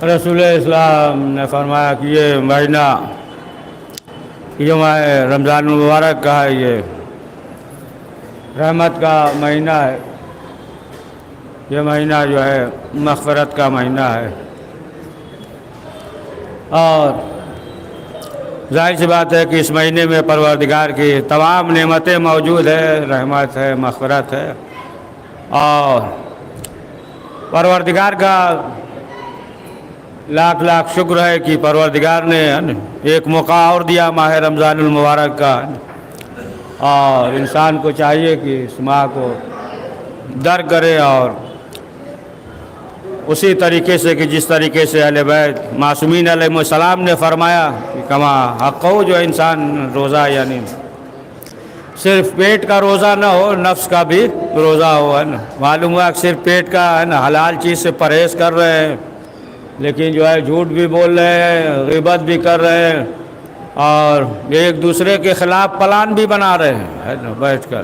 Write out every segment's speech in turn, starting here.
رسول اسلام نے فرمایا کہ یہ مہینہ جو رمضان المبارک کا ہے، یہ رحمت کا مہینہ ہے، یہ مہینہ جو ہے مغفرت کا مہینہ ہے، اور ظاہر سی بات ہے کہ اس مہینے میں پروردگار کی تمام نعمتیں موجود ہیں، رحمت ہے، مغفرت ہے، اور پروردگار کا لاکھ لاکھ شکر ہے کہ پروردگار نے ایک موقع اور دیا ماہ رمضان المبارک کا، اور انسان کو چاہیے کہ اس ماہ کو درک کرے اور اسی طریقے سے کہ جس طریقے سے اہل بیت معصومین علیہ السلام نے فرمایا کہ کما حق ہو، جو انسان روزہ یعنی صرف پیٹ کا روزہ نہ ہو، نفس کا بھی روزہ ہو، ہے نا۔ معلوم ہوا کہ صرف پیٹ کا ہے نا حلال چیز سے پرہیز کر رہے ہیں، لیکن جو ہے جھوٹ بھی بول رہے ہیں، غیبت بھی کر رہے ہیں، اور ایک دوسرے کے خلاف پلان بھی بنا رہے ہیں، ہے نا، بیٹھ کر،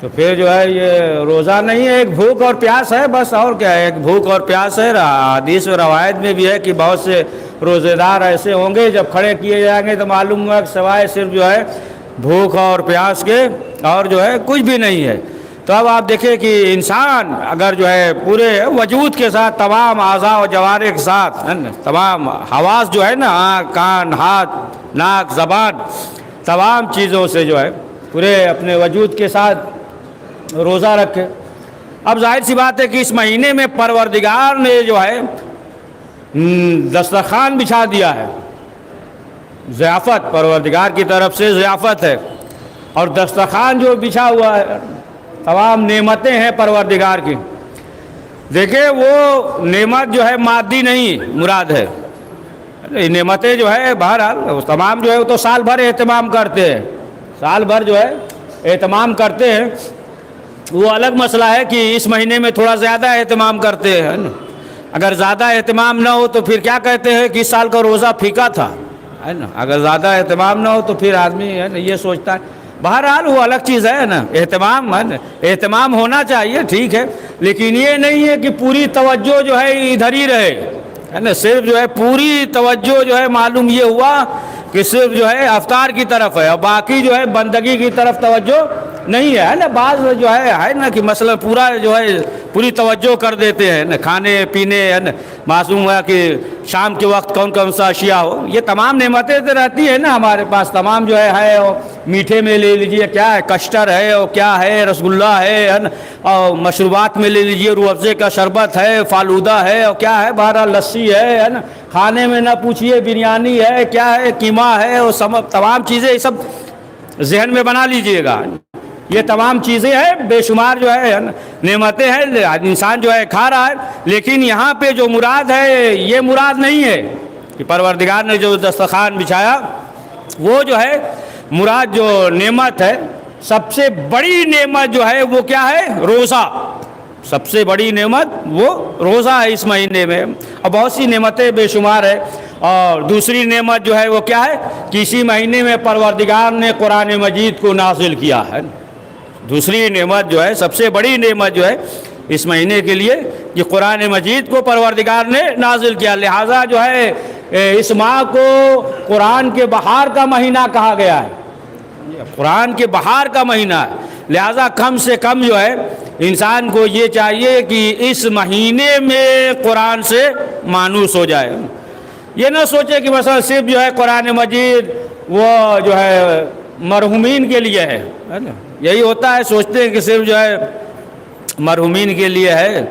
تو پھر جو ہے یہ روزہ نہیں ہے، ایک بھوک اور پیاس ہے بس، اور کیا ہے، ایک بھوک اور پیاس ہے۔ حدیث و روایت میں بھی ہے کہ بہت سے روزے دار ایسے ہوں گے جب کھڑے کیے جائیں گے تو معلوم ہوا کہ سوائے صرف جو ہے بھوک اور پیاس کے اور جو ہے کچھ بھی نہیں ہے۔ تو اب آپ دیکھیں کہ انسان اگر جو ہے پورے وجود کے ساتھ، تمام اعضاء و جوارح کے ساتھ، تمام حواس جو ہے نا، آنکھ، کان، ہاتھ، ناک، زبان، تمام چیزوں سے جو ہے پورے اپنے وجود کے ساتھ روزہ رکھے۔ اب ظاہر سی بات ہے کہ اس مہینے میں پروردگار نے جو ہے دسترخوان بچھا دیا ہے، ضیافت پروردگار کی طرف سے ضیافت ہے، اور دسترخوان جو بچھا ہوا ہے تمام نعمتیں ہیں پروردگار کی۔ دیکھیں وہ نعمت جو ہے مادی نہیں مراد ہے، نعمتیں جو ہے بہرحال تمام جو ہے وہ تو سال بھر اہتمام کرتے ہیں، سال بھر جو ہے اہتمام کرتے ہیں، وہ الگ مسئلہ ہے کہ اس مہینے میں تھوڑا زیادہ اہتمام کرتے ہیں نا۔ اگر زیادہ اہتمام نہ ہو تو پھر کیا کہتے ہیں کہ اس سال کا روزہ پھیکا تھا، ہے نا۔ اگر زیادہ اہتمام نہ ہو تو پھر آدمی ہے نا یہ سوچتا ہے، بہرحال وہ الگ چیز ہے نا، اہتمام ہے نا، اہتمام ہونا چاہیے، ٹھیک ہے، لیکن یہ نہیں ہے کہ پوری توجہ جو ہے ادھر ہی رہے، ہے نا۔ صرف جو ہے پوری توجہ جو ہے معلوم یہ ہوا کہ صرف جو ہے افطار کی طرف ہے، اور باقی جو ہے بندگی کی طرف توجہ نہیں ہے نا۔ بعض جو ہے نا کہ مثلا پورا جو ہے پوری توجہ کر دیتے ہیں نا، کھانے پینے، ہے نا، معصوم ہوا کہ شام کے وقت کون کون سا اشیاء ہو، یہ تمام نعمتیں تو رہتی ہیں نا ہمارے پاس، تمام جو ہے اور میٹھے میں لے لیجئے کیا ہے، کسٹر ہے، اور کیا ہے، رس گلہ ہے نا، اور مشروبات میں لے لیجئے روح افزے کا شربت ہے، فالودہ ہے، اور کیا ہے، بہرحال لسی ہے نا، کھانے میں نہ پوچھئے بریانی ہے، کیا ہے، قیمہ ہے، اور تمام چیزیں یہ سب ذہن میں بنا لیجئے گا، یہ تمام چیزیں ہیں، بے شمار جو ہے نعمتیں ہیں، انسان جو ہے کھا رہا ہے، لیکن یہاں پہ جو مراد ہے یہ مراد نہیں ہے کہ پروردگار نے جو دسترخوان بچھایا وہ جو ہے مراد جو نعمت ہے، سب سے بڑی نعمت جو ہے وہ کیا ہے، روزہ، سب سے بڑی نعمت وہ روزہ ہے اس مہینے میں، اور بہت سی نعمتیں بے شمار ہے۔ اور دوسری نعمت جو ہے وہ کیا ہے کہ اسی مہینے میں پروردگار نے قرآن مجید کو نازل کیا ہے۔ دوسری نعمت جو ہے، سب سے بڑی نعمت جو ہے اس مہینے کے لیے کہ قرآن مجید کو پروردگار نے نازل کیا، لہٰذا جو ہے اس ماہ کو قرآن کے بہار کا مہینہ کہا گیا ہے، قرآن کے بہار کا مہینہ ہے، لہٰذا کم سے کم جو ہے انسان کو یہ چاہیے کہ اس مہینے میں قرآن سے مانوس ہو جائے، یہ نہ سوچے کہ مثلا صرف جو ہے قرآن مجید وہ جو ہے مرحومین کے لیے ہے نا، یہی ہوتا ہے، سوچتے ہیں کہ صرف جو ہے مرحومین کے لیے ہے،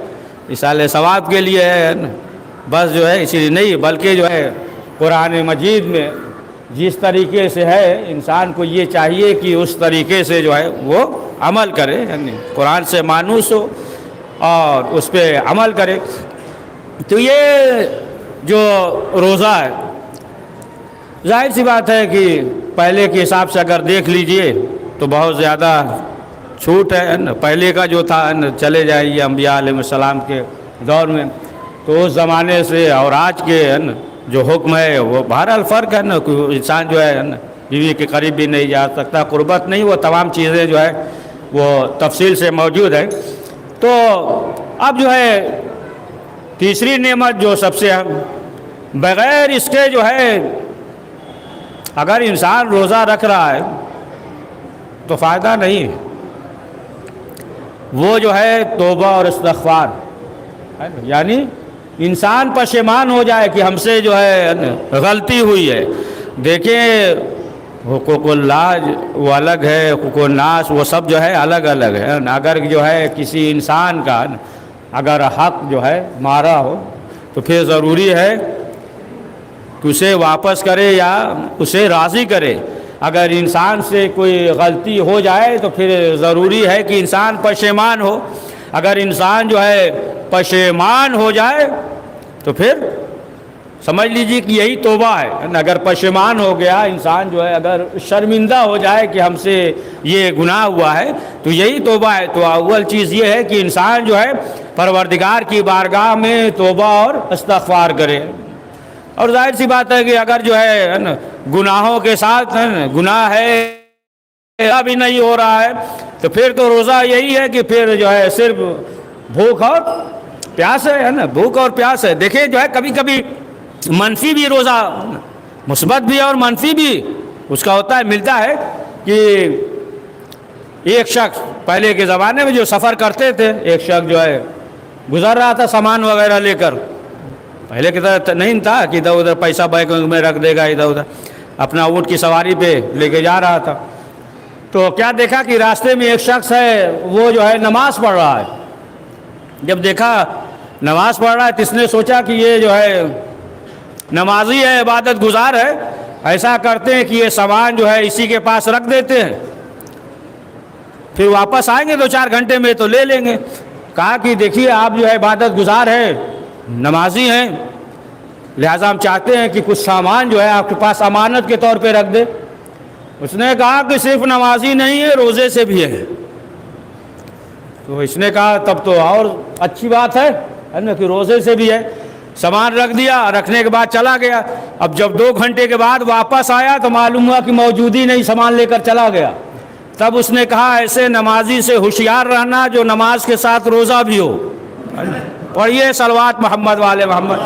ایصال ثواب کے لیے ہے نا، بس جو ہے اسی لیے نہیں، بلکہ جو ہے قرآن مجید میں جس طریقے سے ہے انسان کو یہ چاہیے کہ اس طریقے سے جو ہے وہ عمل کرے، یعنی قرآن سے مانوس ہو اور اس پہ عمل کرے۔ تو یہ جو روزہ ہے ظاہر سی بات ہے کہ پہلے کے حساب سے اگر دیکھ لیجئے تو بہت زیادہ چھوٹ ہے نا، پہلے کا جو تھا چلے جائیے انبیاء علیہ السلام کے دور میں، تو اس زمانے سے اور آج کے جو حکم ہے وہ بہرحال فرق ہے نا، کوئی انسان جو ہے بیوی کے قریب بھی نہیں جا سکتا، قربت نہیں، وہ تمام چیزیں جو ہے وہ تفصیل سے موجود ہے۔ تو اب جو ہے تیسری نعمت جو سب سے اہم، بغیر اس کے جو ہے اگر انسان روزہ رکھ رہا ہے تو فائدہ نہیں ہے، وہ جو ہے توبہ اور استغفار، یعنی انسان پشیمان ہو جائے کہ ہم سے جو ہے غلطی ہوئی ہے۔ دیکھیں حقوق اللہ وہ الگ ہے، حقوق الناس وہ سب جو ہے الگ الگ ہے۔ اگر جو ہے کسی انسان کا اگر حق جو ہے مارا ہو تو پھر ضروری ہے کہ اسے واپس کرے یا اسے راضی کرے۔ اگر انسان سے کوئی غلطی ہو جائے تو پھر ضروری ہے کہ انسان پشیمان ہو۔ اگر انسان جو ہے پشیمان ہو جائے تو پھر سمجھ لیجیے کہ یہی توبہ ہے۔ اگر پشیمان ہو گیا انسان جو ہے، اگر شرمندہ ہو جائے کہ ہم سے یہ گناہ ہوا ہے تو یہی توبہ ہے۔ تو اول چیز یہ ہے کہ انسان جو ہے پروردگار کی بارگاہ میں توبہ اور استغفار کرے۔ اور ظاہر سی بات ہے کہ اگر جو ہے گناہوں کے ساتھ گناہ ہے بھی نہیں ہو رہا ہے تو پھر تو روزہ یہی ہے کہ پھر جو ہے صرف بھوک اور پیاس ہے نا، بھوک اور پیاس ہے۔ دیکھیں جو ہے کبھی کبھی منفی بھی روزہ، مثبت بھی اور منفی بھی اس کا ہوتا ہے۔ ملتا ہے کہ ایک شخص پہلے کے زمانے میں جو سفر کرتے تھے، ایک شخص جو ہے گزر رہا تھا سامان وغیرہ لے کر، پہلے کی طرح نہیں تھا کہ ادھر ادھر پیسہ بینک میں رکھ دے گا، ادھر ادھر اپنا اونٹ کی سواری پہ لے کے جا رہا تھا۔ تو کیا دیکھا کہ راستے میں ایک شخص ہے وہ جو ہے نماز پڑھ رہا ہے۔ جب دیکھا نماز پڑھ رہا ہے تو اس نے سوچا کہ یہ جو ہے نمازی ہے، عبادت گزار ہے، ایسا کرتے ہیں کہ یہ سامان جو ہے اسی کے پاس رکھ دیتے ہیں، پھر واپس آئیں گے 2-4 گھنٹے میں تو لے لیں گے۔ کہا کہ دیکھیے آپ جو ہے عبادت گزار ہے، نمازی ہیں، لہذا ہم چاہتے ہیں کہ کچھ سامان جو ہے آپ کے پاس امانت کے طور پہ رکھ دے۔ اس نے کہا کہ صرف نمازی نہیں ہے، روزے سے بھی ہے۔ تو اس نے کہا تب تو اور اچھی بات ہے نا کہ روزے سے بھی ہے۔ سامان رکھ دیا، رکھنے کے بعد چلا گیا۔ اب جب 2 گھنٹے کے بعد واپس آیا تو معلوم ہوا کہ موجود ہی نہیں، سامان لے کر چلا گیا۔ تب اس نے کہا ایسے نمازی سے ہوشیار رہنا جو نماز کے ساتھ روزہ بھی ہو۔ پڑھیے صلوات محمد والے محمد۔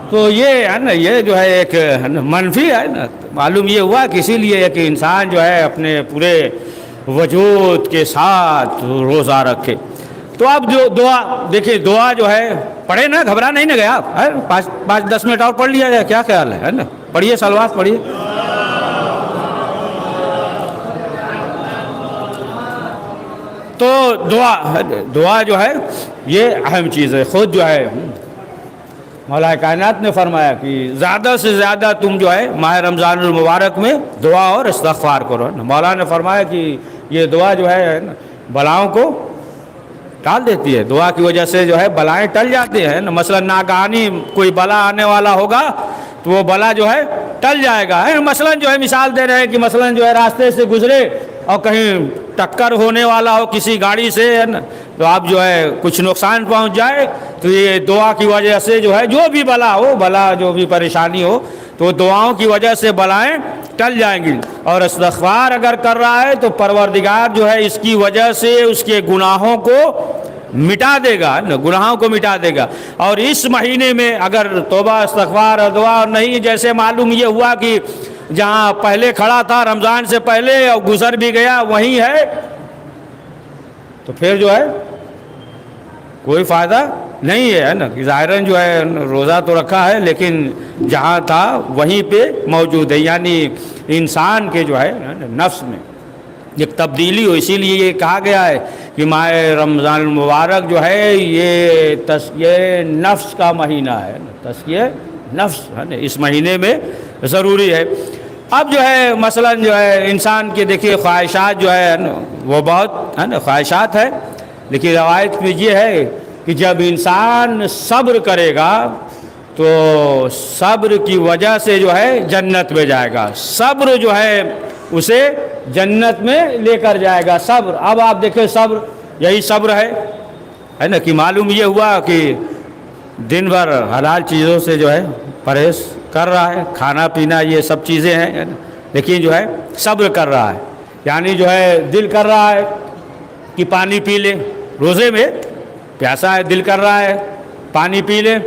تو یہ ہے نا، یہ جو ہے ایک منفی ہے نا، معلوم یہ ہوا کہ اسی لیے کہ انسان جو ہے اپنے پورے وجود کے ساتھ روزہ رکھے۔ تو اب جو دعا دیکھیں، دعا جو ہے پڑھے نا، گھبرا نہیں نہ گیا آپ، 5-10 منٹ اور پڑھ لیا جائے، کیا خیال ہے نا؟ پڑھیے صلوات پڑھیے۔ تو دعا جو ہے یہ اہم چیز ہے۔ خود جو ہے مولا کائنات نے فرمایا کہ زیادہ سے زیادہ تم جو ہے ماہ رمضان المبارک میں دعا اور استغفار کرو۔ مولا نے فرمایا کہ یہ دعا جو ہے بلاؤں کو ٹال دیتی ہے، دعا کی وجہ سے جو ہے بلائیں ٹل جاتی ہیں۔ مثلا ناگہانی کوئی بلا آنے والا ہوگا تو وہ بلا جو ہے ٹل جائے گا۔ مثلا جو ہے مثال دے رہے ہیں کہ مثلا جو ہے راستے سے گزرے اور کہیں ٹکر ہونے والا ہو کسی گاڑی سے ہے نا، تو آپ جو ہے کچھ نقصان پہنچ جائے تو یہ دعا کی وجہ سے جو ہے جو بھی بلا ہو، بلا جو بھی پریشانی ہو تو دعاؤں کی وجہ سے بلائیں ٹل جائیں گی۔ اور استغفار اگر کر رہا ہے تو پروردگار جو ہے اس کی وجہ سے اس کے گناہوں کو مٹا دے گا، گناہوں کو مٹا دے گا۔ اور اس مہینے میں اگر توبہ استغفار اور دعا نہیں، جیسے معلوم یہ ہوا کہ جہاں پہلے کھڑا تھا رمضان سے پہلے اور گزر بھی گیا وہیں ہے، تو پھر جو ہے کوئی فائدہ نہیں ہے نا کہ ظاہراً جو ہے روزہ تو رکھا ہے لیکن جہاں تھا وہیں پہ موجود ہے۔ یعنی انسان کے جو ہے نفس میں ایک تبدیلی ہو، اسی لیے یہ کہا گیا ہے کہ ماہ رمضان المبارک جو ہے یہ تزکیہ نفس کا مہینہ ہے، تزکیہ نفس ہے نا، اس مہینے میں ضروری ہے۔ اب جو ہے مثلا جو ہے انسان کے دیکھیے خواہشات جو ہے وہ بہت ہے نا، خواہشات ہے، لیکن روایت میں یہ ہے کہ جب انسان صبر کرے گا تو صبر کی وجہ سے جو ہے جنت میں جائے گا، صبر جو ہے اسے جنت میں لے کر جائے گا۔ صبر، اب آپ دیکھیں صبر یہی صبر ہے نا کہ معلوم یہ ہوا کہ دن بھر حلال چیزوں سے جو ہے پرہیز کر رہا ہے، کھانا پینا یہ سب چیزیں ہیں، لیکن جو ہے صبر کر رہا ہے، یعنی جو ہے دل کر رہا ہے کہ پانی پی لے، روزے میں پیاسا ہے, دل کر رہا ہے پانی پی لے,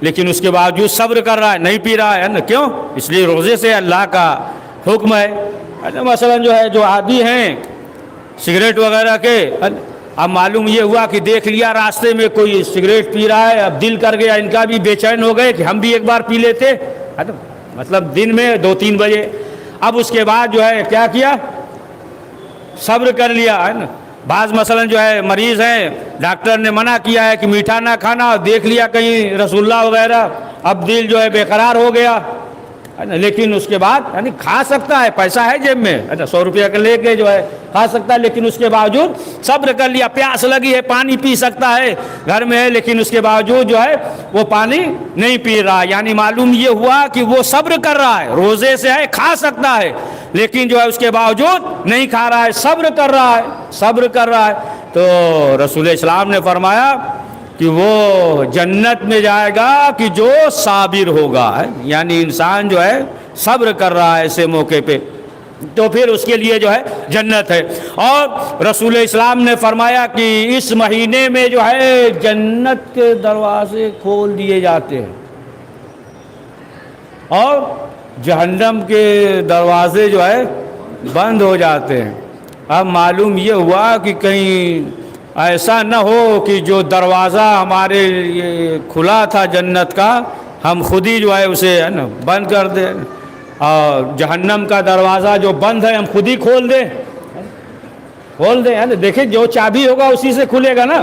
لیکن اس کے باوجود صبر کر رہا ہے, نہیں پی رہا ہے نا. کیوں؟ اس لیے روزے سے اللہ کا حکم ہے. مثلا جو ہے جو عادی ہیں سگریٹ وغیرہ کے, اب معلوم یہ ہوا کہ دیکھ لیا راستے میں کوئی سگریٹ پی رہا ہے, اب دل کر گیا ان کا بھی, بے چین ہو گئے کہ ہم بھی ایک بار پی لیتے, مطلب دن میں 2-3 بجے. اب اس کے بعد جو ہے کیا کیا, صبر کر لیا ہے نا. بعض مثلا جو ہے مریض ہیں, ڈاکٹر نے منع کیا ہے کہ میٹھا نہ کھانا, دیکھ لیا کہیں رسول وغیرہ, اب دل جو ہے بے قرار ہو گیا ہے نا. لیکن اس کے بعد یعنی کھا سکتا ہے, پیسہ ہے جیب میں ہے نا, 100 روپیہ کا لے کے جو ہے کھا سکتا ہے, لیکن اس کے باوجود صبر کر لیا. پیاس لگی ہے, پانی پی سکتا ہے, گھر میں ہے, لیکن اس کے باوجود جو ہے وہ پانی نہیں پی رہا. یعنی معلوم یہ ہوا کہ وہ صبر کر رہا ہے, روزے سے ہے, کھا سکتا ہے, لیکن جو ہے اس کے باوجود نہیں کھا رہا ہے, صبر کر رہا ہے, صبر کر رہا ہے. تو رسول اسلام نے فرمایا کہ وہ جنت میں جائے گا کہ جو صابر ہوگا, یعنی انسان جو ہے صبر کر رہا ہے ایسے موقع پہ, تو پھر اس کے لیے جو ہے جنت ہے. اور رسول اسلام نے فرمایا کہ اس مہینے میں جو ہے جنت کے دروازے کھول دیے جاتے ہیں اور جہنم کے دروازے جو ہے بند ہو جاتے ہیں. اب معلوم یہ ہوا کہ کہیں ایسا نہ ہو کہ جو دروازہ ہمارے لیے کھلا تھا جنت کا, ہم خود ہی جو ہے اسے ہے نا بند کر دیں, اور جہنم کا دروازہ جو بند ہے ہم خود ہی کھول دیں ہے نا. دیکھیں جو چابی ہوگا اسی سے کھلے گا نا.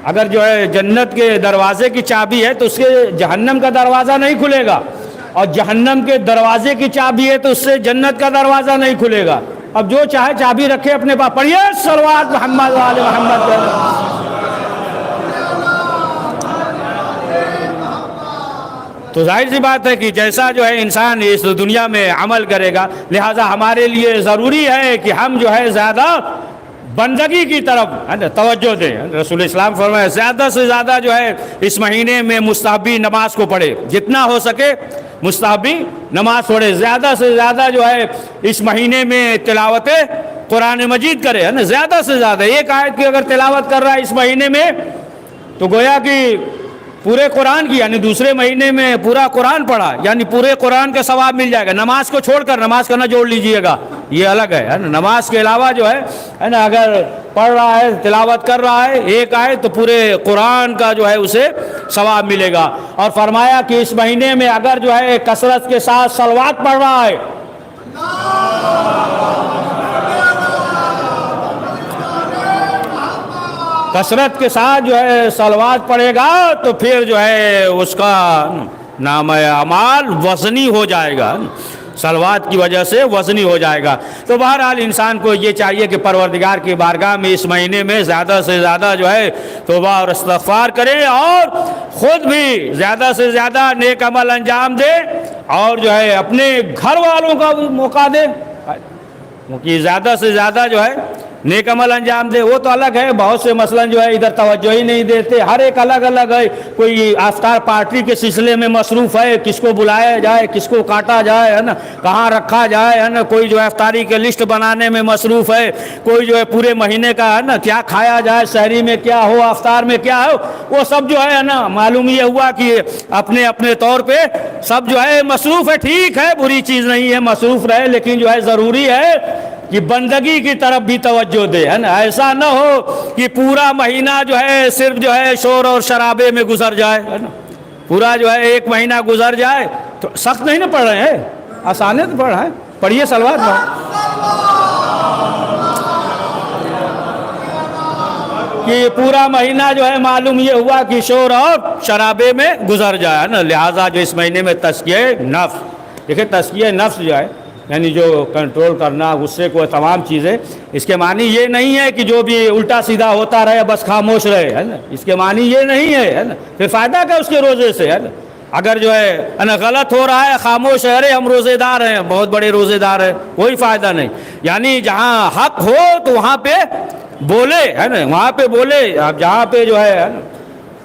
اگر جو ہے جنت کے دروازے کی چابی ہے تو اس کے جہنم کا دروازہ نہیں کھلے گا, اور جہنم کے دروازے کی چابی ہے تو اس سے جنت کا دروازہ نہیں کھلے گا. اب جو چاہے چابی رکھے اپنے پاس, پڑھیے صلوات محمد وآل محمد. تو ظاہر سی بات ہے کہ جیسا جو ہے انسان اس دنیا میں عمل کرے گا, لہٰذا ہمارے لیے ضروری ہے کہ ہم جو ہے زیادہ بندگی کی طرف توجہ دیں. رسول اسلام فرمایا زیادہ سے زیادہ جو ہے اس مہینے میں مستحبی نماز کو پڑھے, جتنا ہو سکے مستحبی نماز پڑھے. زیادہ سے زیادہ جو ہے اس مہینے میں تلاوت قرآن مجید کرے, ہے نا. زیادہ سے زیادہ ایک آیت کی اگر تلاوت کر رہا ہے اس مہینے میں تو گویا کہ پورے قرآن کی, یعنی دوسرے مہینے میں پورا قرآن پڑھا, یعنی پورے قرآن کا ثواب مل جائے گا. نماز کو چھوڑ کر, نماز کا نہ جوڑ لیجئے گا, یہ الگ ہے نا. نماز کے علاوہ جو ہے نا اگر پڑھ رہا ہے, تلاوت کر رہا ہے ایک آیت, تو پورے قرآن کا جو ہے اسے ثواب ملے گا. اور فرمایا کہ اس مہینے میں اگر جو ہے کثرت کے ساتھ صلوات پڑھ رہا ہے, کثرت کے ساتھ جو ہے صلوات پڑھے گا, تو پھر جو ہے اس کا نام اعمال وزنی ہو جائے گا, صلوات کی وجہ سے وزنی ہو جائے گا. تو بہرحال انسان کو یہ چاہیے کہ پروردگار کی بارگاہ میں اس مہینے میں زیادہ سے زیادہ جو ہے توبہ اور استغفار کرے, اور خود بھی زیادہ سے زیادہ نیک عمل انجام دے, اور جو ہے اپنے گھر والوں کا بھی موقع دے, کیونکہ زیادہ سے زیادہ جو ہے نیک عمل انجام دے. وہ تو الگ ہے, بہت سے مثلا جو ہے ادھر توجہ ہی نہیں دیتے, ہر ایک الگ الگ ہے. کوئی افطار پارٹی کے سلسلے میں مصروف ہے, کس کو بلایا جائے, کس کو کاٹا جائے, ہے نا, کہاں رکھا جائے, ہے نا. کوئی جو ہے افطاری کے لسٹ بنانے میں مصروف ہے, کوئی جو ہے پورے مہینے کا ہے نا کیا کھایا جائے, شہری میں کیا ہو, افطار میں کیا ہو, وہ سب جو ہے نا معلوم یہ ہوا کہ اپنے اپنے طور پہ سب جو ہے مصروف ہے. ٹھیک ہے, بری چیز نہیں ہے مصروف رہے, لیکن جو ہے ضروری ہے کہ بندگی کی طرف بھی توجہ دے, ہے نا. ایسا نہ ہو کہ پورا مہینہ جو ہے صرف جو ہے شور اور شرابے میں گزر جائے, ہے نا. پورا جو ہے ایک مہینہ گزر جائے تو سخت نہیں نا پڑھ رہے ہیں, آسان ہے تو پڑھ رہے ہیں. پڑھیے صلوات کہ پورا مہینہ جو ہے معلوم یہ ہوا کہ شور اور شرابے میں گزر جائے, ہے نا. لہٰذا جو اس مہینے میں تزکیہ نفس, دیکھیں تزکیہ نفس جو ہے یعنی جو کنٹرول کرنا, غصے کو, تمام چیزیں, اس کے معنی یہ نہیں ہے کہ جو بھی الٹا سیدھا ہوتا رہے بس خاموش رہے, ہے نا. اس کے معنی یہ نہیں ہے نا. پھر فائدہ کیا اس کے روزے سے, ہے نا. اگر جو ہے نا غلط ہو رہا ہے, خاموش ہے, ارے ہم روزے دار ہیں, بہت بڑے روزے دار ہیں, کوئی فائدہ نہیں. یعنی جہاں حق ہو تو وہاں پہ بولے, ہے نا, وہاں پہ بولے. اب جہاں پہ جو ہے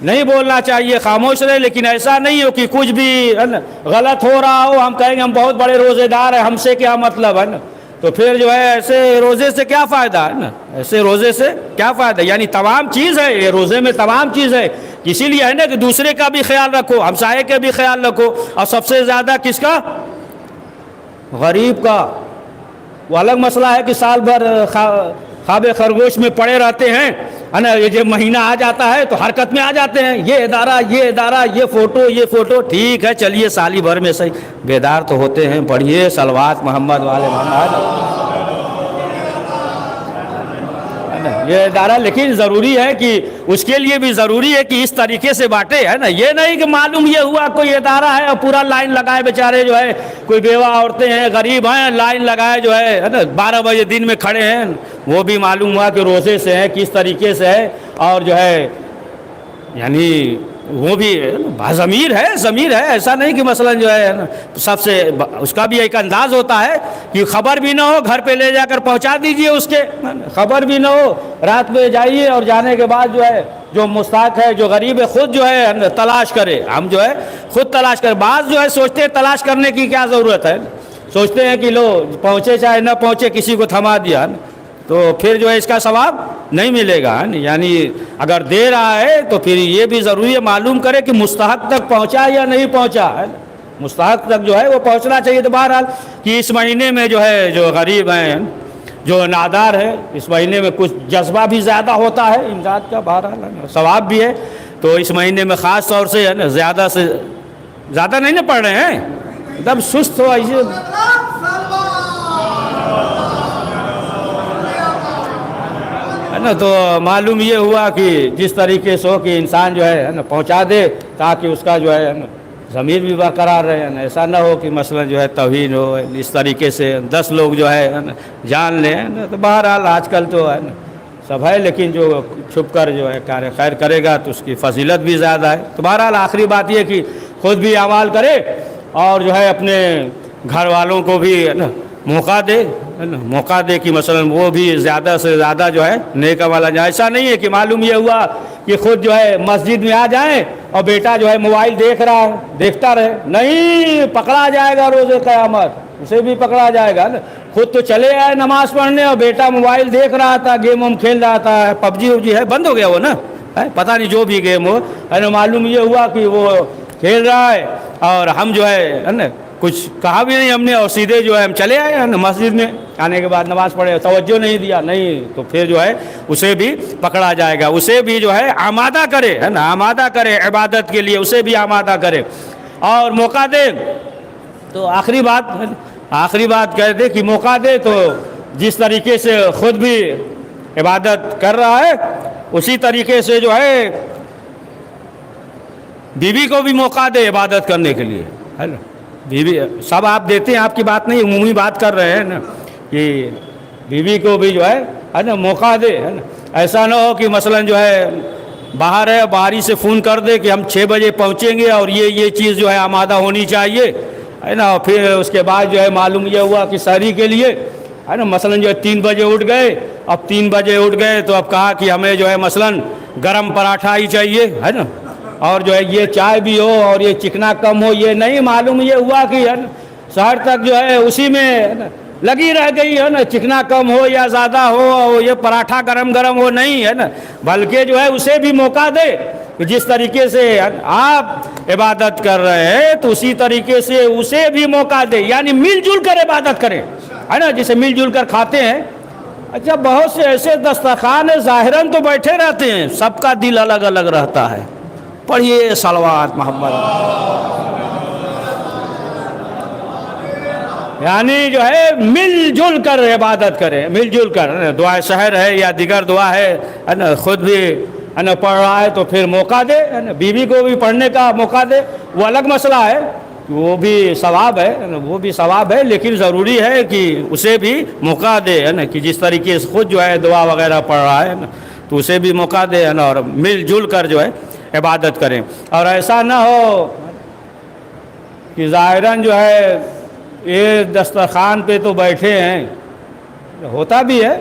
نہیں بولنا چاہیے خاموش رہے, لیکن ایسا نہیں ہو کہ کچھ بھی ہے نا غلط ہو رہا ہو ہم کہیں گے ہم بہت بڑے روزے دار ہیں, ہم سے کیا مطلب, ہے نا. تو پھر جو ہے ایسے روزے سے کیا فائدہ ہے نا، ایسے روزے سے کیا فائدہ؟ یعنی تمام چیز ہے یہ روزے میں، تمام چیز ہے، اسی لیے ہے نا کہ دوسرے کا بھی خیال رکھو، ہمسائے کا بھی خیال رکھو، اور سب سے زیادہ کس کا؟ غریب کا۔ وہ الگ مسئلہ ہے کہ سال بھر خواب خرگوش میں پڑے رہتے ہیں ہے نا، یہ جب مہینہ آ جاتا ہے تو حرکت میں آ جاتے ہیں، یہ ادارہ، یہ فوٹو، ٹھیک ہے چلیے سالی بھر میں صحیح بیدار تو ہوتے ہیں، پڑھیے صلوات محمد والے محمد، یہ ادارہ، لیکن ضروری ہے کہ اس کے لیے بھی ضروری ہے کہ اس طریقے سے بانٹے، ہے نا، یہ نہیں کہ معلوم یہ ہوا کوئی ادارہ ہے اور پورا لائن لگائے بیچارے جو ہے، کوئی بیوہ عورتیں ہیں غریب ہیں لائن لگائے جو ہے نا 12 بجے دن میں کھڑے ہیں، وہ بھی معلوم ہوا کہ روزے سے ہے کس طریقے سے ہے، اور جو ہے یعنی وہ بھی ضمیر ہے، ایسا نہیں کہ مثلا جو ہے سب سے، اس کا بھی ایک انداز ہوتا ہے کہ خبر بھی نہ ہو گھر پہ لے جا کر پہنچا دیجئے، اس کے خبر بھی نہ ہو، رات میں جائیے اور جانے کے بعد جو ہے جو مستحق ہے، جو غریب ہے، خود جو ہے تلاش کرے، ہم جو ہے خود تلاش کرے۔ بعض جو ہے سوچتے ہیں تلاش کرنے کی کیا ضرورت ہے، سوچتے ہیں کہ لو پہنچے چاہے نہ پہنچے کسی کو تھما دیا، تو پھر جو ہے اس کا ثواب نہیں ملے گا، یعنی اگر دے رہا ہے تو پھر یہ بھی ضروری ہے معلوم کرے کہ مستحق تک پہنچا یا نہیں پہنچا ہے، مستحق تک جو ہے وہ پہنچنا چاہیے۔ تو بہرحال کہ اس مہینے میں جو ہے جو غریب ہیں، جو نادار ہے، اس مہینے میں کچھ جذبہ بھی زیادہ ہوتا ہے امداد کا، بہرحال ثواب بھی ہے، تو اس مہینے میں خاص طور سے ہے نا زیادہ سے زیادہ نہیں نا پڑھ رہے ہیں، ایک دم سست ہو ایسے، ہے نا، تو معلوم یہ ہوا کہ جس طریقے سے ہو کہ انسان جو ہے نا پہنچا دے تاکہ اس کا جو ہے نا ضمیر بھی برقرار رہے، ایسا نہ ہو کہ مثلا جو ہے توہین ہو، اس طریقے سے 10 لوگ جو ہے جان لیں، تو بہرحال آج کل تو ہے نا سب ہے، لیکن جو چھپ کر جو ہے کار خیر کرے گا تو اس کی فضیلت بھی زیادہ ہے۔ تو بہرحال آخری بات یہ کہ خود بھی اعمال کرے اور جو ہے اپنے گھر والوں کو بھی ہے نا موقع دے، ہے نا، موقع دے کہ مثلا وہ بھی زیادہ سے زیادہ جو ہے نیک عمل جائے۔ ایسا نہیں ہے کہ معلوم یہ ہوا کہ خود جو ہے مسجد میں آ جائیں اور بیٹا جو ہے موبائل دیکھ رہا ہے، دیکھتا رہے، نہیں، پکڑا جائے گا روز قیامت، اسے بھی پکڑا جائے گا نا۔ خود تو چلے آئے نماز پڑھنے اور بیٹا موبائل دیکھ رہا تھا، گیم وم کھیل رہا تھا، پب جی ہے بند ہو گیا وہ نا، پتہ نہیں جو بھی گیم ہو، ہے نا، معلوم یہ ہوا کہ وہ کھیل رہا ہے اور ہم جو ہے نا کچھ کہا بھی نہیں ہم نے، اور سیدھے جو ہے ہم چلے آئے ہیں مسجد میں، آنے کے بعد نماز پڑھے، توجہ نہیں دیا، نہیں، تو پھر جو ہے اسے بھی پکڑا جائے گا، اسے بھی جو ہے آمادہ کرے، ہے نا، آمادہ کرے عبادت کے لیے، اسے بھی آمادہ کرے اور موقع دے۔ تو آخری بات کہہ دے کہ موقع دے، تو جس طریقے سے خود بھی عبادت کر رہا ہے اسی طریقے سے جو ہے بیوی کو بھی موقع دے عبادت کرنے کے لیے، ہے نا، بیوی سب آپ دیتے ہیں، آپ کی بات نہیں، عمومی بات کر رہے ہیں نا، کہ بیوی کو بھی جو ہے نا موقع دے، ہے نا، ایسا نہ ہو کہ مثلا جو ہے باہر ہے، باہری سے فون کر دے کہ ہم 6 بجے پہنچیں گے اور یہ چیز جو ہے آمادہ ہونی چاہیے، ہے نا، اور پھر اس کے بعد جو ہے معلوم یہ ہوا کہ سحری کے لیے ہے نا مثلا جو ہے 3 بجے اٹھ گئے، اب 3 بجے اٹھ گئے تو اب کہا کہ ہمیں جو ہے مثلا گرم پراٹھا ہی چاہیے، ہے نا، اور جو ہے یہ چائے بھی ہو اور یہ چکنا کم ہو، یہ نہیں، معلوم یہ ہوا کہ ہے نا سحر تک جو ہے اسی میں لگی رہ گئی، ہے نا، چکنا کم ہو یا زیادہ ہو، یہ پراٹھا گرم ہو، نہیں، ہے نا، بلکہ جو ہے اسے بھی موقع دے، جس طریقے سے آپ عبادت کر رہے ہیں تو اسی طریقے سے اسے بھی موقع دے، یعنی مل جل کر عبادت کریں، ہے نا، جسے مل جل کر کھاتے ہیں۔ اچھا، بہت سے ایسے دسترخوان ظاہراً تو بیٹھے رہتے ہیں، سب کا دل الگ الگ رہتا ہے، پڑھیے صلوات محمد، یعنی جو ہے مل جل کر عبادت کریں، مل جل کر، دعائے سحر ہے یا دیگر دعا ہے نا، خود بھی ہے نا پڑھ رہا ہے تو پھر موقع دے، ہے نا، بیوی کو بھی پڑھنے کا موقع دے، وہ الگ مسئلہ ہے، وہ بھی ثواب ہے، وہ بھی ثواب ہے، لیکن ضروری ہے کہ اسے بھی موقع دے، ہے نا، کہ جس طریقے سے خود جو ہے دعا وغیرہ پڑھ رہا ہے نا تو اسے بھی موقع دے، ہے نا، اور مل جل کر جو ہے عبادت کریں، اور ایسا نہ ہو کہ ظاہراً جو ہے یہ دسترخوان پہ تو بیٹھے ہیں، ہوتا بھی ہے،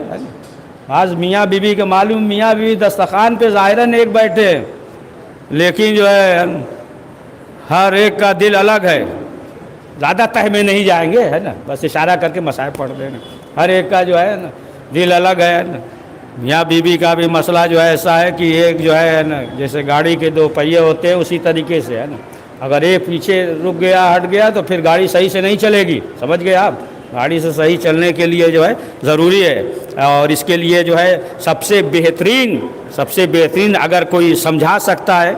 بعض میاں بیوی کے معلوم میاں بیوی دسترخوان پہ ظاہراً ایک بیٹھے ہیں، لیکن جو ہے ہر ایک کا دل الگ ہے، زیادہ تہ میں نہیں جائیں گے، ہے نا، بس اشارہ کر کے مسائل پڑھ دینا، ہر ایک کا جو ہے نا دل الگ ہے نا. میاں بیوی کا بھی مسئلہ جو ہے ایسا ہے کہ ایک جو ہے نا جیسے گاڑی کے دو پہیے ہوتے ہیں اسی طریقے سے ہے نا. اگر ایک پیچھے رک گیا ہٹ گیا تو پھر گاڑی صحیح سے نہیں چلے گی. سمجھ گئے آپ؟ گاڑی سے صحیح چلنے کے لیے جو ہے ضروری ہے. اور اس کے لیے جو ہے سب سے بہترین اگر کوئی سمجھا سکتا ہے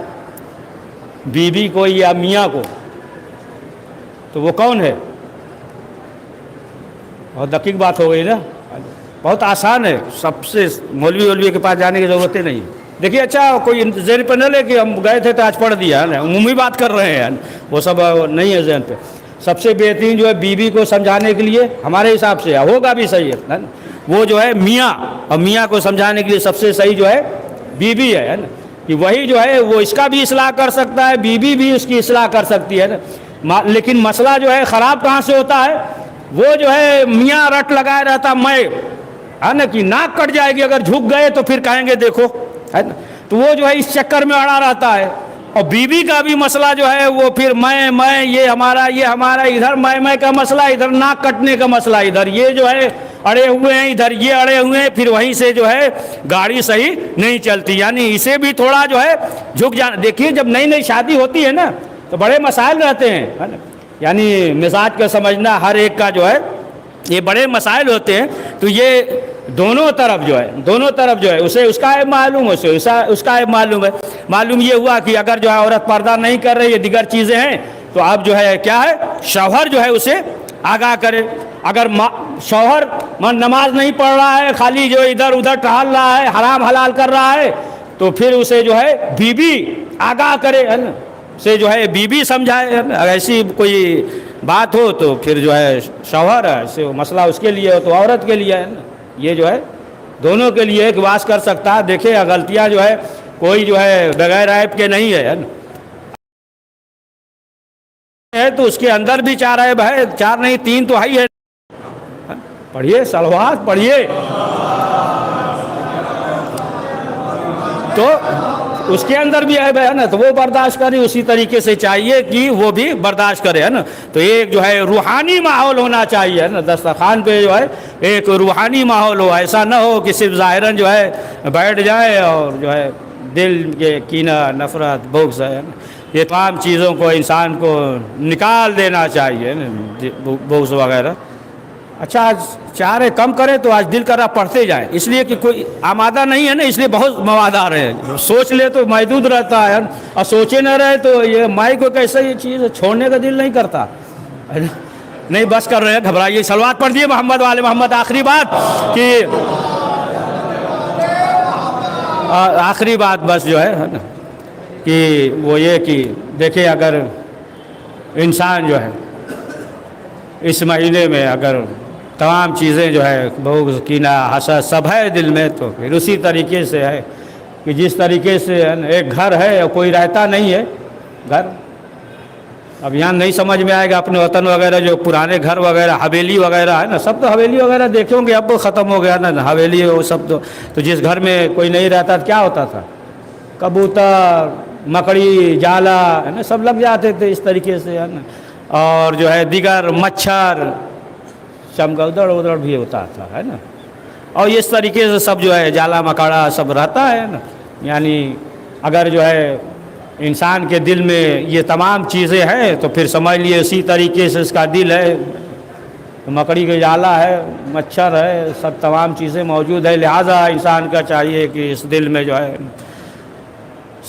بیوی کو یا میاں کو تو وہ کون ہے؟ بہت دقیق بات ہو گئی نا. بہت آسان ہے. سب سے مولوی کے پاس جانے کی ضرورت ہی نہیں. دیکھیے اچھا کوئی ذہن پہ نہ لے کہ ہم گئے تھے تو آج پڑھ دیا ہے نا, عمومی بات کر رہے ہیں, وہ سب نہیں ہے ذہن پہ. سب سے بہترین جو ہے بیوی کو سمجھانے کے لیے ہمارے حساب سے ہوگا بھی صحیح ہے وہ جو ہے میاں, اور میاں کو سمجھانے کے لیے سب سے صحیح جو ہے بیوی ہے نا. کہ وہی جو ہے وہ اس کا بھی اصلاح کر سکتا ہے, بیوی بھی اس کی اصلاح کر سکتی ہے نا. لیکن مسئلہ جو ہے خراب کہاں سے ہوتا ہے؟ وہ جو ہے میاں رٹ لگائے رہتا میں ہے نا کہ ناک کٹ جائے گی اگر جھک گئے تو پھر کہیں گے دیکھو ہے نا. تو وہ جو ہے اس چکر میں اڑا رہتا ہے. اور بیوی کا بھی مسئلہ جو ہے وہ پھر میں یہ ہمارا ادھر میں کا مسئلہ, ادھر ناک کٹنے کا مسئلہ, ادھر یہ جو ہے اڑے ہوئے ہیں, ادھر یہ اڑے ہوئے ہیں, پھر وہیں سے جو ہے گاڑی صحیح نہیں چلتی. یعنی اسے بھی تھوڑا جو ہے جھک جانا. دیکھیے جب نئی نئی شادی ہوتی ہے نا تو بڑے مسائل رہتے ہیں ہے نا. یعنی مزاج کا سمجھنا ہر ایک کا جو ہے یہ بڑے مسائل ہوتے ہیں. تو یہ دونوں طرف جو ہے اسے اس کا معلوم ہے, اس کا معلوم ہے. معلوم یہ ہوا کہ اگر جو ہے عورت پردہ نہیں کر رہی ہے, دیگر چیزیں ہیں, تو اب جو ہے کیا ہے شوہر جو ہے اسے آگاہ کرے. اگر شوہر نماز نہیں پڑھ رہا ہے, خالی جو ادھر ادھر ٹہل رہا ہے, حرام حلال کر رہا ہے, تو پھر اسے جو ہے بیوی آگاہ کرے ہے نا, سے جو ہے بیوی سمجھائے. اگر ایسی کوئی بات ہو تو پھر جو ہے شوہر ہے سے مسئلہ اس کے لیے ہو تو عورت کے لیے ہے نا. یہ جو ہے دونوں کے لیے ایک واس کر سکتا ہے. دیکھیں غلطیاں جو ہے کوئی جو ہے بغیر عیب کے نہیں ہے نا. تو اس کے اندر بھی 4 عیب ہے, 4 نہیں 3 تو ہے. پڑھیے صلوات پڑھیے. تو اس کے اندر بھی عیب ہے نا, تو وہ برداشت کرے. اسی طریقے سے چاہیے کہ وہ بھی برداشت کرے ہے نا. تو ایک جو ہے روحانی ماحول ہونا چاہیے ہے نا. دسترخوان پہ جو ہے ایک روحانی ماحول ہو. ایسا نہ ہو کہ صرف ظاہراً جو ہے بیٹھ جائے اور جو ہے دل کے کینہ نفرت بغض ہے نا, یہ تمام چیزوں کو انسان کو نکال دینا چاہیے نا, بغض وغیرہ. اچھا آج چارے کم کرے تو آج دل کر رہا پڑھتے جائیں, اس لیے کہ کوئی آمادہ نہیں ہے نا, اس لیے بہت مواد آ رہے ہیں. سوچ لے تو محدود رہتا ہے, اور سوچے نہ رہے تو یہ مائی کو کیسے یہ چیز چھوڑنے کا دل نہیں کرتا. نہیں بس کر رہے ہیں, گھبرائیے. صلوات پڑھ دیے محمد والے محمد. آخری بات بس جو ہے نا کہ وہ یہ کہ دیکھیں اگر انسان جو ہے اس مہینے میں اگر تمام چیزیں جو ہے بغض کینہ حسد سب ہے دل میں, تو پھر اسی طریقے سے ہے کہ جس طریقے سے ایک گھر ہے اور کوئی رہتا نہیں ہے گھر. اب یہاں نہیں سمجھ میں آئے گا اپنے وطن وغیرہ جو پرانے گھر وغیرہ حویلی وغیرہ ہے نا, سب تو حویلی وغیرہ دیکھیں گے اب ختم ہو گیا نا حویلی وہ سب. تو جس گھر میں کوئی نہیں رہتا کیا ہوتا تھا, کبوتر مکڑی جالا ہے نا سب لگ جاتے تھے اس طریقے سے ہے نا. اور جو ہے دیگر مچھر چمگادڑ ادڑ بھی ہوتا تھا ہے نا. اور اس طریقے سے سب جو ہے جالا مکڑا سب رہتا ہے نا. یعنی اگر جو ہے انسان کے دل میں یہ تمام چیزیں ہیں تو پھر سمجھ لیے اسی طریقے سے اس کا دل ہے. مکڑی کا جالا ہے, مچھر ہے, سب تمام چیزیں موجود ہے. لہٰذا انسان کا چاہیے کہ اس دل میں جو ہے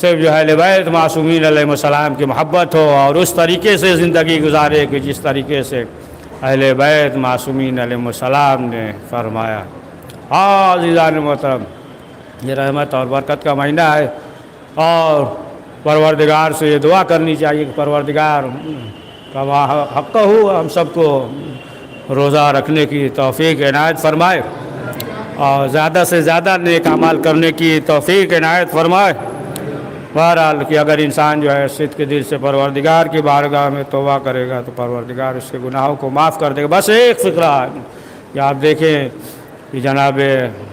صرف جو ہے اہل بیت معصومین علیہ السلام کی محبت ہو, اور اس طریقے سے زندگی گزارے کہ جس طریقے سے اہل بیت معصومین علیہ السلام نے فرمایا. عزیزان محترم, یہ رحمت اور برکت کا مہینہ ہے, اور پروردگار سے یہ دعا کرنی چاہیے کہ پروردگار کما حق ہو ہم سب کو روزہ رکھنے کی توفیق عنایت فرمائے, اور زیادہ سے زیادہ نیک اعمال کرنے کی توفیق عنایت فرمائے. بہرحال کہ اگر انسان جو ہے صدق کے دل سے پروردگار کی بارگاہ میں توبہ کرے گا تو پروردگار اس کے گناہوں کو معاف کر دے گا. بس ایک فقرہ ہے کہ آپ دیکھیں کہ جناب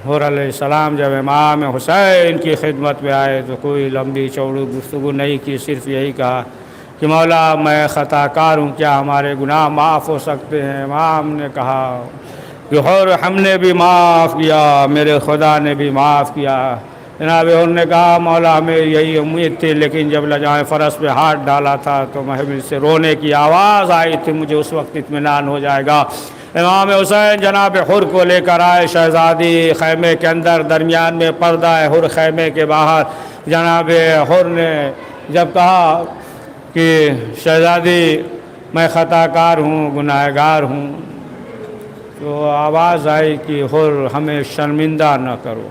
حور علیہ السلام جب امام حسین کی خدمت میں آئے تو کوئی لمبی چوڑی گفتگو نہیں کی, صرف یہی کہا کہ مولا میں خطا کار ہوں, کیا ہمارے گناہ معاف ہو سکتے ہیں؟ امام نے کہا کہ حر ہم نے بھی معاف کیا، میرے خدا نے بھی معاف کیا۔ جناب حر نے کہا مولا ہمیں یہی امید تھی، لیکن جب لجائے فرس پہ ہاتھ ڈالا تھا تو محمل سے رونے کی آواز آئی تھی، مجھے اس وقت اطمینان ہو جائے گا۔ امام حسین جناب حر کو لے کر آئے شہزادی خیمے کے اندر، درمیان میں پردہ ہے حر خیمے کے باہر۔ جناب حر نے جب کہا کہ شہزادی میں خطا کار ہوں، گناہ گار ہوں، تو آواز آئی کہ حر ہمیں شرمندہ نہ کرو،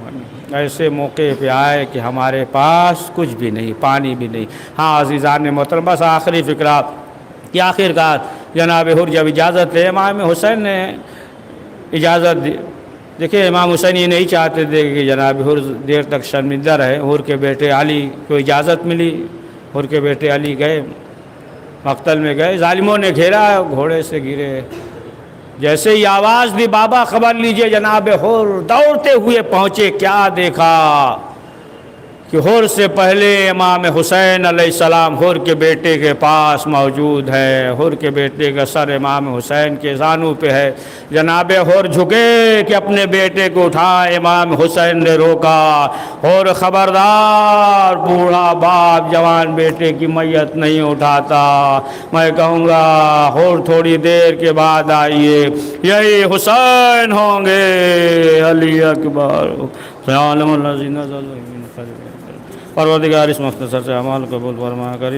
ایسے موقع پہ آئے کہ ہمارے پاس کچھ بھی نہیں، پانی بھی نہیں۔ ہاں عزیزان محترم، بس آخری فقرہ کہ آخرکار جناب حر جب اجازت لے، امام حسین نے اجازت دی۔ دیکھیں امام حسین یہ نہیں چاہتے تھے کہ جناب حر دیر تک شرمندہ رہے۔ حر کے بیٹے علی کو اجازت ملی، حر کے بیٹے علی گئے مقتل میں گئے، ظالموں نے گھیرا، گھوڑے سے گرے۔ جیسے ہی آواز دی بابا خبر لیجئے، جناب حر دوڑتے ہوئے پہنچے، کیا دیکھا کہ حر سے پہلے امام حسین علیہ السلام حر کے بیٹے کے پاس موجود ہے۔ حر کے بیٹے کا سر امام حسین کے زانو پہ ہے۔ جناب حر جھکے کہ اپنے بیٹے کو اٹھائے، امام حسین نے روکا۔ حر خبردار، بوڑھا باپ جوان بیٹے کی میت نہیں اٹھاتا، میں کہوں گا حر تھوڑی دیر کے بعد آئیے، یہی حسین ہوں گے، علی اکبر۔ پروردگار اس مختصر سے اعمال قبول فرما کرے۔